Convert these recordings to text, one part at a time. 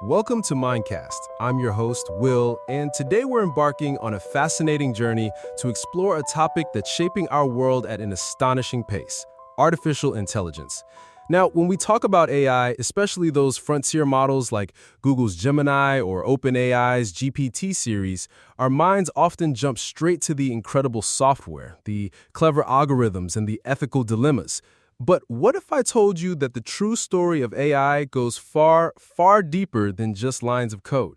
Welcome to Mindcast. I'm your host, Will, and today we're embarking on a fascinating journey to explore a topic that's shaping our world at an astonishing pace: artificial intelligence. Now, when we talk about AI, especially those frontier models like Google's Gemini or OpenAI's GPT series, our minds often jump straight to the incredible software, the clever algorithms, and the ethical dilemmas. But what if I told you that the true story of AI goes far, far deeper than just lines of code?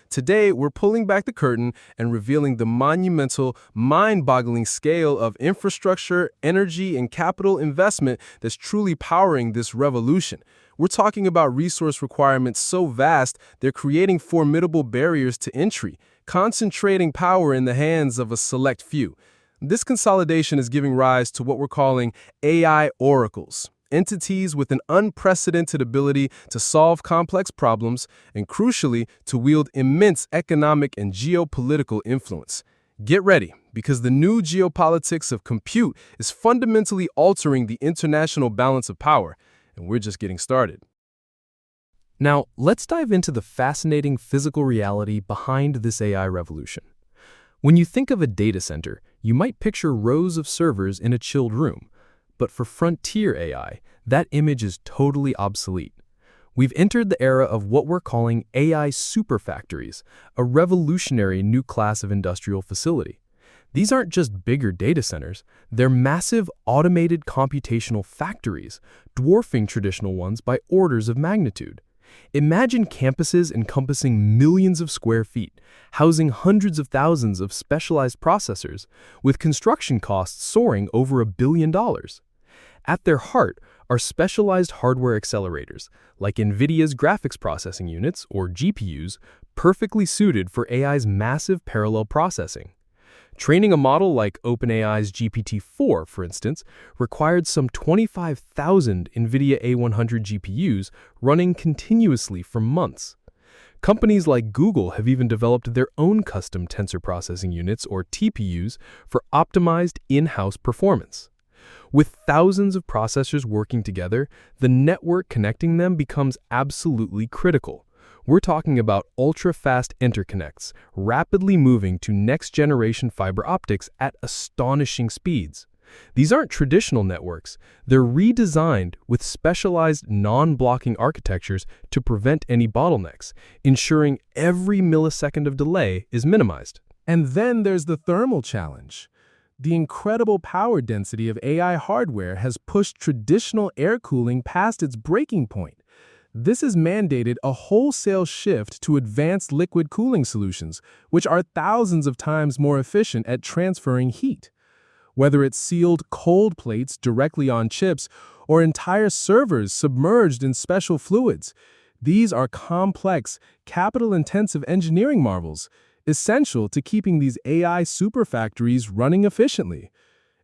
Today, we're pulling back the curtain and revealing the monumental, mind-boggling scale of infrastructure, energy, and capital investment that's truly powering this revolution. We're talking about resource requirements so vast, they're creating formidable barriers to entry, concentrating power in the hands of a select few. This consolidation is giving rise to what we're calling AI oracles, entities with an unprecedented ability to solve complex problems and, crucially, to wield immense economic and geopolitical influence. Get ready, because the new geopolitics of compute is fundamentally altering the international balance of power, and we're just getting started. Now, let's dive into the fascinating physical reality behind this AI revolution. When you think of a data center, you might picture rows of servers in a chilled room. But for frontier AI, that image is totally obsolete. We've entered the era of what we're calling AI superfactories, a revolutionary new class of industrial facility. These aren't just bigger data centers, they're massive automated computational factories, dwarfing traditional ones by orders of magnitude. Imagine campuses encompassing millions of square feet, housing hundreds of thousands of specialized processors, with construction costs soaring over $1 billion. At their heart are specialized hardware accelerators, like NVIDIA's graphics processing units, or GPUs, perfectly suited for AI's massive parallel processing. Training a model like OpenAI's GPT-4, for instance, required some 25,000 NVIDIA A100 GPUs running continuously for months. Companies like Google have even developed their own custom tensor processing units, or TPUs, for optimized in-house performance. With thousands of processors working together, the network connecting them becomes absolutely critical. We're talking about ultra-fast interconnects, rapidly moving to next-generation fiber optics at astonishing speeds. These aren't traditional networks. They're redesigned with specialized non-blocking architectures to prevent any bottlenecks, ensuring every millisecond of delay is minimized. And then there's the thermal challenge. The incredible power density of AI hardware has pushed traditional air cooling past its breaking point. This has mandated a wholesale shift to advanced liquid cooling solutions, which are thousands of times more efficient at transferring heat. Whether it's sealed cold plates directly on chips or entire servers submerged in special fluids, these are complex, capital-intensive engineering marvels, essential to keeping these AI superfactories running efficiently.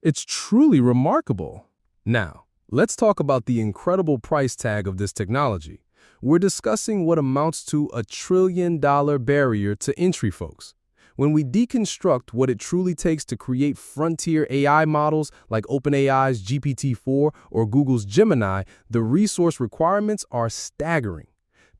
It's truly remarkable. Now, let's talk about the incredible price tag of this technology. We're discussing what amounts to $1 trillion barrier to entry, folks. When we deconstruct what it truly takes to create frontier AI models like OpenAI's GPT-4 or Google's Gemini, the resource requirements are staggering.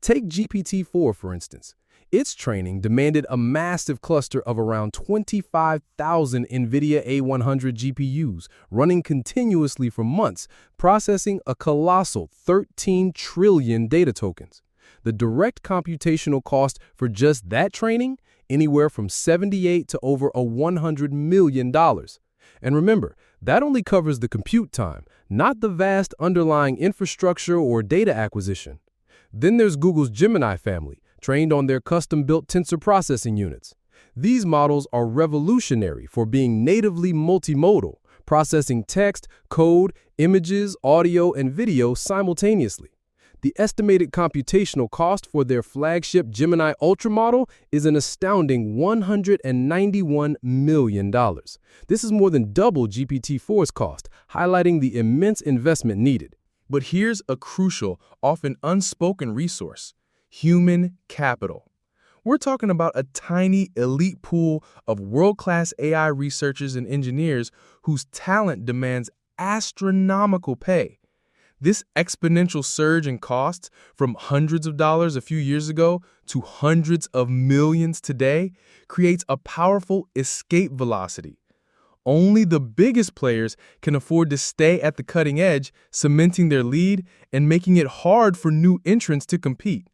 Take GPT-4, for instance. Its training demanded a massive cluster of around 25,000 NVIDIA A100 GPUs running continuously for months, processing a colossal 13 trillion data tokens. The direct computational cost for just that training, anywhere from $78 to over $100 million. And remember, that only covers the compute time, not the vast underlying infrastructure or data acquisition. Then there's Google's Gemini family, trained on their custom-built tensor processing units. These models are revolutionary for being natively multimodal, processing text, code, images, audio, and video simultaneously. The estimated computational cost for their flagship Gemini Ultra model is an astounding $191 million. This is more than double GPT-4's cost, highlighting the immense investment needed. But here's a crucial, often unspoken resource: human capital. We're talking about a tiny, elite pool of world-class AI researchers and engineers whose talent demands astronomical pay. This exponential surge in costs from hundreds of dollars a few years ago to hundreds of millions today creates a powerful escape velocity. Only the biggest players can afford to stay at the cutting edge, cementing their lead and making it hard for new entrants to compete.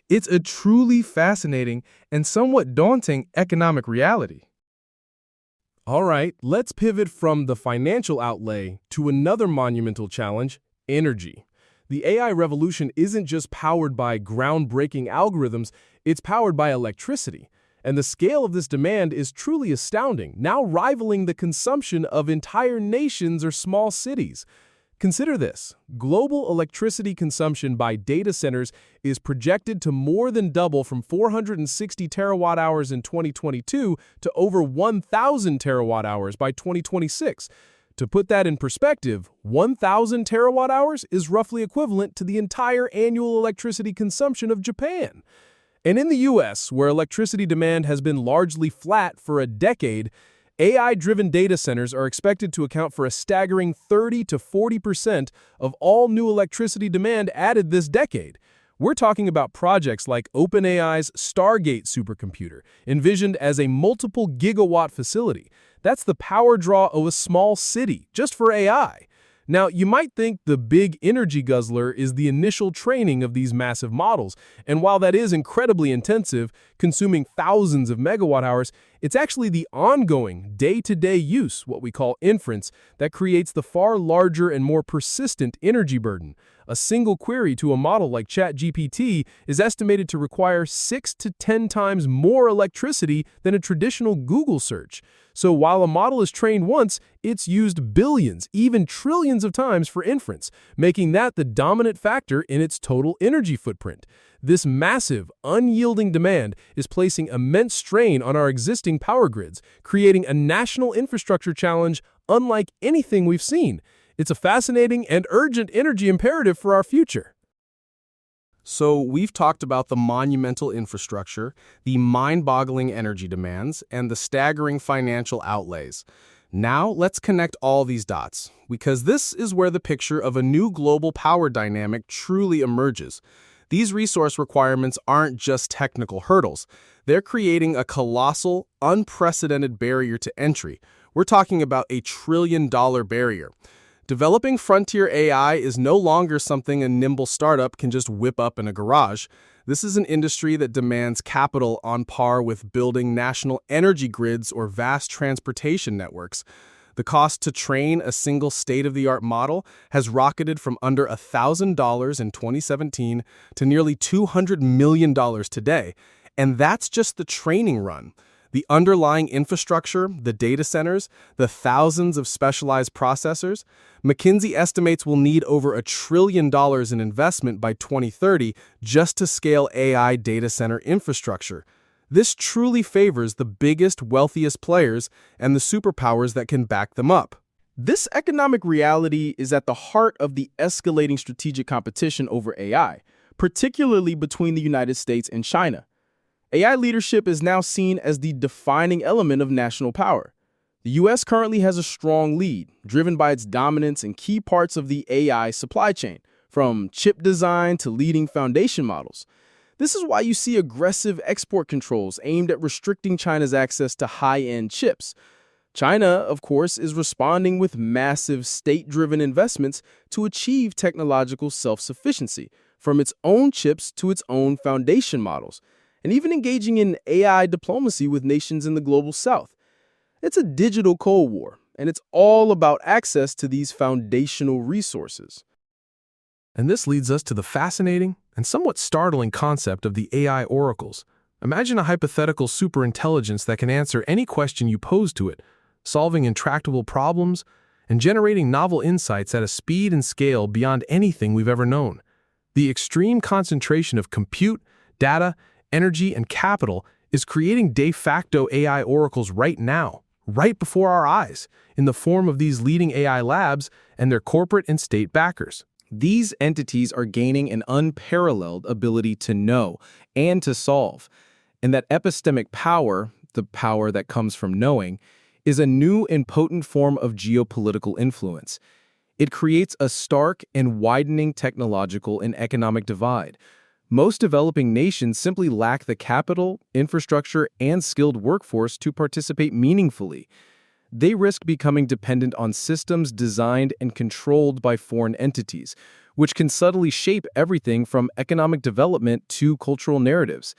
It's a truly fascinating and somewhat daunting economic reality. All right, let's pivot from the financial outlay to another monumental challenge: energy. The AI revolution isn't just powered by groundbreaking algorithms, it's powered by electricity. And the scale of this demand is truly astounding, now rivaling the consumption of entire nations or small cities. Consider this: global electricity consumption by data centers is projected to more than double from 460 terawatt hours in 2022 to over 1,000 terawatt hours by 2026. To put that in perspective, 1,000 terawatt hours is roughly equivalent to the entire annual electricity consumption of Japan. And in the US, where electricity demand has been largely flat for a decade, AI-driven data centers are expected to account for a staggering 30 to 40% of all new electricity demand added this decade. We're talking about projects like OpenAI's Stargate supercomputer, envisioned as a multiple gigawatt facility. That's the power draw of a small city, just for AI. Now, you might think the big energy guzzler is the initial training of these massive models, and while that is incredibly intensive, consuming thousands of megawatt hours, it's actually the ongoing, day-to-day use, what we call inference, that creates the far larger and more persistent energy burden. A single query to a model like ChatGPT is estimated to require 6 to 10 times more electricity than a traditional Google search. So while a model is trained once, it's used billions, even trillions of times for inference, making that the dominant factor in its total energy footprint. This massive, unyielding demand is placing immense strain on our existing power grids, creating a national infrastructure challenge unlike anything we've seen. It's a fascinating and urgent energy imperative for our future. So we've talked about the monumental infrastructure, the mind-boggling energy demands, and the staggering financial outlays. Now let's connect all these dots, because this is where the picture of a new global power dynamic truly emerges. These resource requirements aren't just technical hurdles. They're creating a colossal, unprecedented barrier to entry. We're talking about a trillion-dollar barrier. Developing frontier AI is no longer something a nimble startup can just whip up in a garage. This is an industry that demands capital on par with building national energy grids or vast transportation networks. The cost to train a single state-of-the-art model has rocketed from under $1,000 in 2017 to nearly $200 million today. And that's just the training run. The underlying infrastructure, the data centers, the thousands of specialized processors, McKinsey estimates will need over $1 trillion in investment by 2030 just to scale AI data center infrastructure. This truly favors the biggest, wealthiest players and the superpowers that can back them up. This economic reality is at the heart of the escalating strategic competition over AI, particularly between the United States and China. AI leadership is now seen as the defining element of national power. The U.S. currently has a strong lead, driven by its dominance in key parts of the AI supply chain, from chip design to leading foundation models. This is why you see aggressive export controls aimed at restricting China's access to high-end chips. China, of course, is responding with massive state-driven investments to achieve technological self-sufficiency, from its own chips to its own foundation models, and even engaging in AI diplomacy with nations in the global south. It's a digital Cold War, and it's all about access to these foundational resources. And this leads us to the fascinating and somewhat startling concept of the AI oracles. Imagine a hypothetical superintelligence that can answer any question you pose to it, solving intractable problems and generating novel insights at a speed and scale beyond anything we've ever known. The extreme concentration of compute, data, energy, and capital is creating de facto AI oracles right now, right before our eyes, in the form of these leading AI labs and their corporate and state backers. These entities are gaining an unparalleled ability to know and to solve, and that epistemic power, the power that comes from knowing, is a new and potent form of geopolitical influence. It creates a stark and widening technological and economic divide. Most developing nations simply lack the capital, infrastructure, and skilled workforce to participate meaningfully. They risk becoming dependent on systems designed and controlled by foreign entities, which can subtly shape everything from economic development to cultural narratives.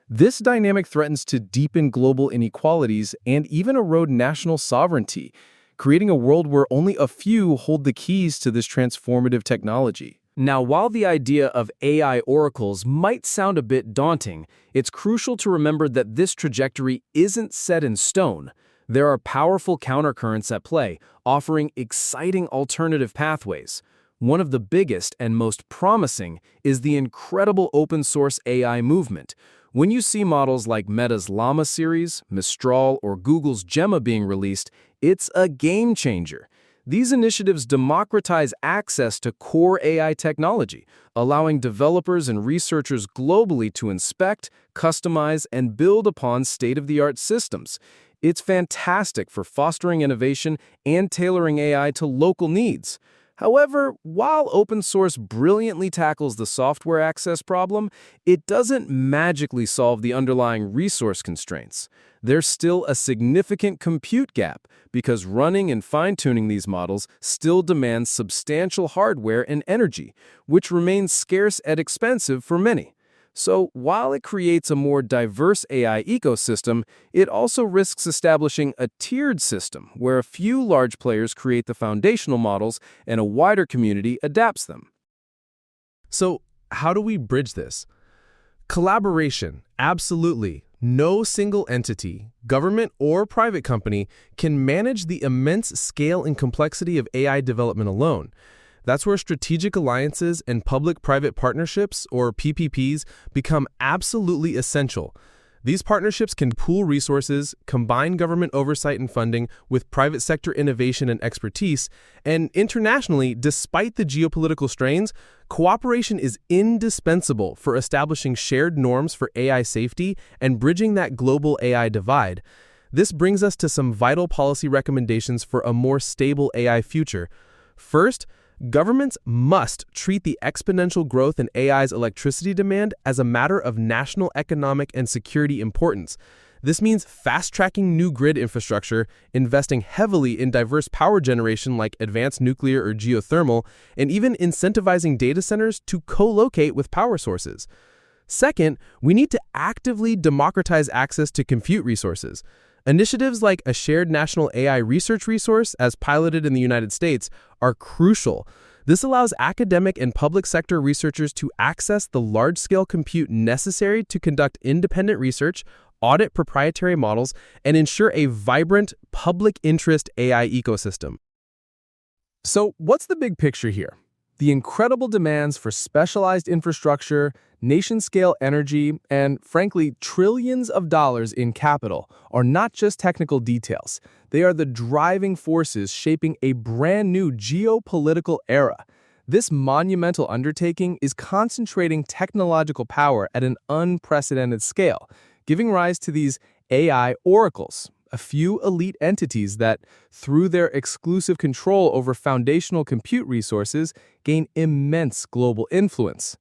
This dynamic threatens to deepen global inequalities and even erode national sovereignty, creating a world where only a few hold the keys to this transformative technology. Now, while the idea of AI oracles might sound a bit daunting, it's crucial to remember that this trajectory isn't set in stone. There are powerful countercurrents at play, offering exciting alternative pathways. One of the biggest and most promising is the incredible open-source AI movement. When you see models like Meta's Llama series, Mistral, or Google's Gemma being released, it's a game changer. These initiatives democratize access to core AI technology, allowing developers and researchers globally to inspect, customize, and build upon state-of-the-art systems. It's fantastic for fostering innovation and tailoring AI to local needs. However, while open source brilliantly tackles the software access problem, it doesn't magically solve the underlying resource constraints. There's still a significant compute gap because running and fine-tuning these models still demands substantial hardware and energy, which remains scarce and expensive for many. So, while it creates a more diverse AI ecosystem, it also risks establishing a tiered system where a few large players create the foundational models and a wider community adapts them. So, how do we bridge this? Collaboration, absolutely. No single entity, government or private company, can manage the immense scale and complexity of AI development alone. That's where strategic alliances and public-private partnerships, or PPPs, become absolutely essential. These partnerships can pool resources, combine government oversight and funding with private sector innovation and expertise, and internationally, despite the geopolitical strains, cooperation is indispensable for establishing shared norms for AI safety and bridging that global AI divide. This brings us to some vital policy recommendations for a more stable AI future. First, governments must treat the exponential growth in AI's electricity demand as a matter of national economic and security importance. This means fast-tracking new grid infrastructure, investing heavily in diverse power generation like advanced nuclear or geothermal, and even incentivizing data centers to co-locate with power sources. Second, we need to actively democratize access to compute resources. Initiatives like a shared national AI research resource, as piloted in the United States, are crucial. This allows academic and public sector researchers to access the large-scale compute necessary to conduct independent research, audit proprietary models, and ensure a vibrant public interest AI ecosystem. So, what's the big picture here? The incredible demands for specialized infrastructure, nation-scale energy, and, frankly, trillions of dollars in capital are not just technical details. They are the driving forces shaping a brand new geopolitical era. This monumental undertaking is concentrating technological power at an unprecedented scale, giving rise to these AI oracles, a few elite entities that, through their exclusive control over foundational compute resources, gain immense global influence.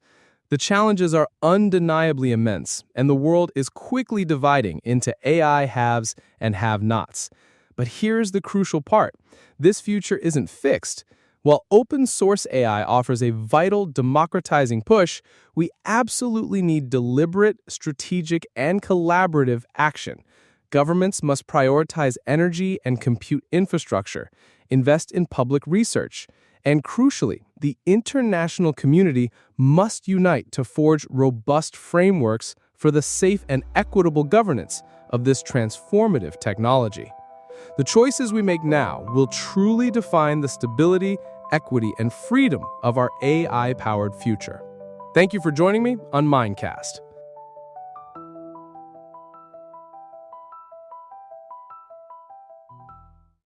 The challenges are undeniably immense, and the world is quickly dividing into AI haves and have-nots. But here's the crucial part. This future isn't fixed. While open-source AI offers a vital democratizing push, we absolutely need deliberate, strategic, and collaborative action. Governments must prioritize energy and compute infrastructure, invest in public research, and crucially, the international community must unite to forge robust frameworks for the safe and equitable governance of this transformative technology. The choices we make now will truly define the stability, equity, and freedom of our AI-powered future. Thank you for joining me on Mindcast.